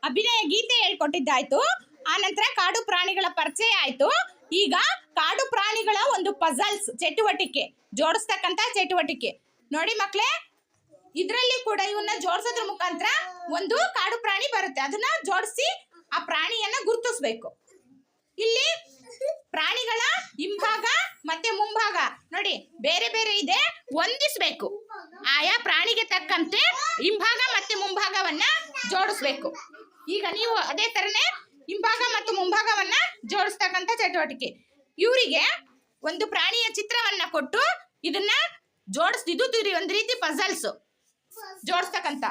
ಅಭಿನಯ ಗೀತೆ ಹೇಳ್ಕೊಟ್ಟಿದ್ದಾಯ್ತು. ಆ ನಂತರ ಕಾಡು ಪ್ರಾಣಿಗಳ ಪರಿಚಯ ಆಯ್ತು. ಈಗ ಕಾಡು ಪ್ರಾಣಿಗಳ ಒಂದು ಪಜಲ್ಸ್ ಚಟುವಟಿಕೆ, ಜೋಡಿಸ್ತಕ್ಕಂತ ಚಟುವಟಿಕೆ ನೋಡಿ ಮಕ್ಳೇ. ಇದ್ರಲ್ಲಿ ಕೂಡ ಇವನ್ನ ಜೋಡಿಸೋದ್ರ ಮುಖಾಂತರ ಒಂದು ಕಾಡು ಪ್ರಾಣಿ ಬರುತ್ತೆ. ಅದನ್ನ ಜೋಡಿಸಿ ಆ ಪ್ರಾಣಿಯನ್ನ ಗುರುತಿಸ್ಬೇಕು. ಇಲ್ಲಿ ಪ್ರಾಣಿಗಳ ಹಿಂಭಾಗ ಮತ್ತೆ ಮುಂಭಾಗ ನೋಡಿ ಬೇರೆ ಬೇರೆ ಇದೆ, ಹೊಂದಿಸ್ಬೇಕು. ಆಯಾ ಪ್ರಾಣಿಗೆ ತಕ್ಕಂತೆ ಹಿಂಭಾಗ ಮತ್ತೆ ಮುಂಭಾಗವನ್ನ ಜೋಡಿಸ್ಬೇಕು. ಈಗ ನೀವು ಅದೇ ತರನೇ ಹಿಂಭಾಗ ಮತ್ತು ಮುಂಭಾಗವನ್ನ ಜೋಡಿಸ್ತಕ್ಕಂಥ ಚಟುವಟಿಕೆ. ಇವರಿಗೆ ಒಂದು ಪ್ರಾಣಿಯ ಚಿತ್ರವನ್ನ ಕೊಟ್ಟು ಇದನ್ನ ಜೋಡಿಸ್ತಿದ್ದು ಒಂದು ರೀತಿ ಪಜಲ್ಸ್ ಜೋಡಿಸ್ತಕ್ಕಂಥ.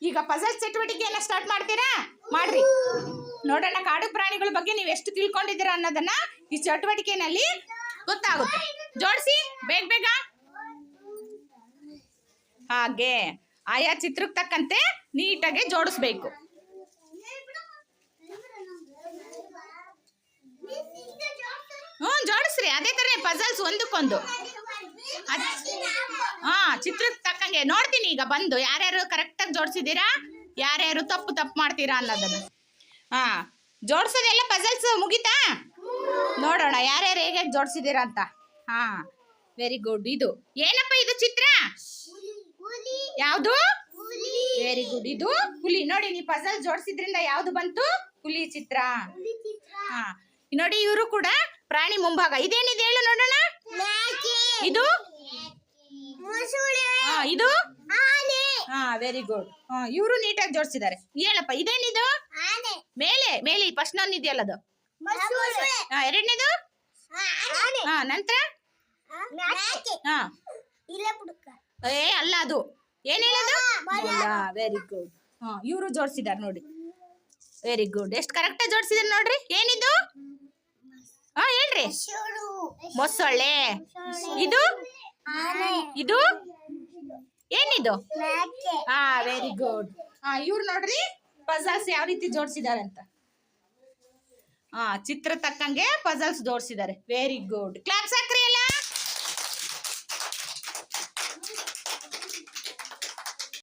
ಈಗ ಪಜಲ್ ಚಟುವಟಿಕೆಯನ್ನ ಸ್ಟಾರ್ಟ್ ಮಾಡ್ತೀರಾ? ಮಾಡ್ರಿ ನೋಡೋಣ ಕಾಡು ಪ್ರಾಣಿಗಳ ಬಗ್ಗೆ ನೀವು ಎಷ್ಟು ತಿಳ್ಕೊಂಡಿದ್ದೀರಾ ಅನ್ನೋದನ್ನ ಈ ಚಟುವಟಿಕೆನಲ್ಲಿ ಗೊತ್ತಾಗುತ್ತೆ. ಜೋಡಿಸಿ ಬೇಗ ಬೇಗ. ಹಾಗೆ ಆಯಾ ಚಿತ್ರಕ್ಕೆ ತಕ್ಕಂತೆ ನೀಟಾಗಿ ಜೋಡಿಸ್ಬೇಕು. ಜೋಡಿಸ್ರಿ ಅದೇ ತರ ಪಜಲ್ಸ್ ಒಂದಕ್ಕೊಂದು. ಚಿತ್ರಕ್ಕೆ ತಕ್ಕಂಗೆ ನೋಡ್ತೀನಿ ಈಗ ಬಂದು ಯಾರ್ಯಾರು ಕರೆಕ್ಟಾಗಿ ಜೋಡಿಸಿದ್ದೀರಾ, ಯಾರ್ಯಾರು ತಪ್ಪು ಮಾಡ್ತೀರಾ ಅನ್ನೋದನ್ನ. ಜೋಡಿಸೋದೆಲ್ಲ ಪಜಲ್ಸ್ ಮುಗಿತಾ? ನೋಡೋಣ ಯಾರ್ಯಾರು ಹೇಗೆ ಜೋಡಿಸಿದ್ದೀರಾ ಅಂತ. Very good. ಇದು ಏನಪ್ಪ ಇದು ಚಿತ್ರ? ಯಾವುದು? Very good. ಇದು ಹುಲಿ. ನೋಡಿ ನೀವು ಪಜಲ್ ಜೋಡಿಸಿದ್ರಿಂದ ಯಾವ್ದು ಬಂತು? ಹುಲಿ ಚಿತ್ರ. ನೋಡಿ ಇವರು ಕೂಡ ಪ್ರಾಣಿ ಮುಂಭಾಗ. ಇದೇನಿದೆ ಹೇಳು ನೋಡೋಣ. ಇದು ಇದು ವೆರಿ ಗುಡ್. ಇವರು ನೀಟಾಗಿ ಜೋಡಿಸಿದ್ದಾರೆ. ಹೇಳಪ್ಪ ಇದೇನಿದು? ಮೇಲೆ ಮೇಲೆ ಫಸ್ಟ್ ನಾನು ಇದೆಯಲ್ಲ ಅದು. ಎರಡನೇದು ನಂತರ ಅಲ್ಲ ಅದು ಏನ್ ಹೇಳೋದು? Very good. ಇವರು ಜೋಡಿಸಿದಾರೆ ನೋಡಿ. Very good. ಎಷ್ಟು ಕರೆಕ್ಟಾಗಿ ಜೋಡಿಸಿದಾರೆ ನೋಡ್ರಿ. ಏನಿದು? ಹೇಳ್ರಿ. ಮೊಸಳೆ. ಇದು ಇದು ಏನಿದು? Very good. ಇವ್ರು ನೋಡ್ರಿ ಪಜಲ್ಸ್ ಯಾವ ರೀತಿ ಜೋಡಿಸಿದಾರೆ ಅಂತ. ಚಿತ್ರ ತಕ್ಕಂಗೆ ಪಜಲ್ಸ್ ಜೋಡಿಸಿದ್ದಾರೆ. Very good. ಕ್ಲಾಪ್ಸ್ ಹಾಕ್ರಿ ಎಲ್ಲ.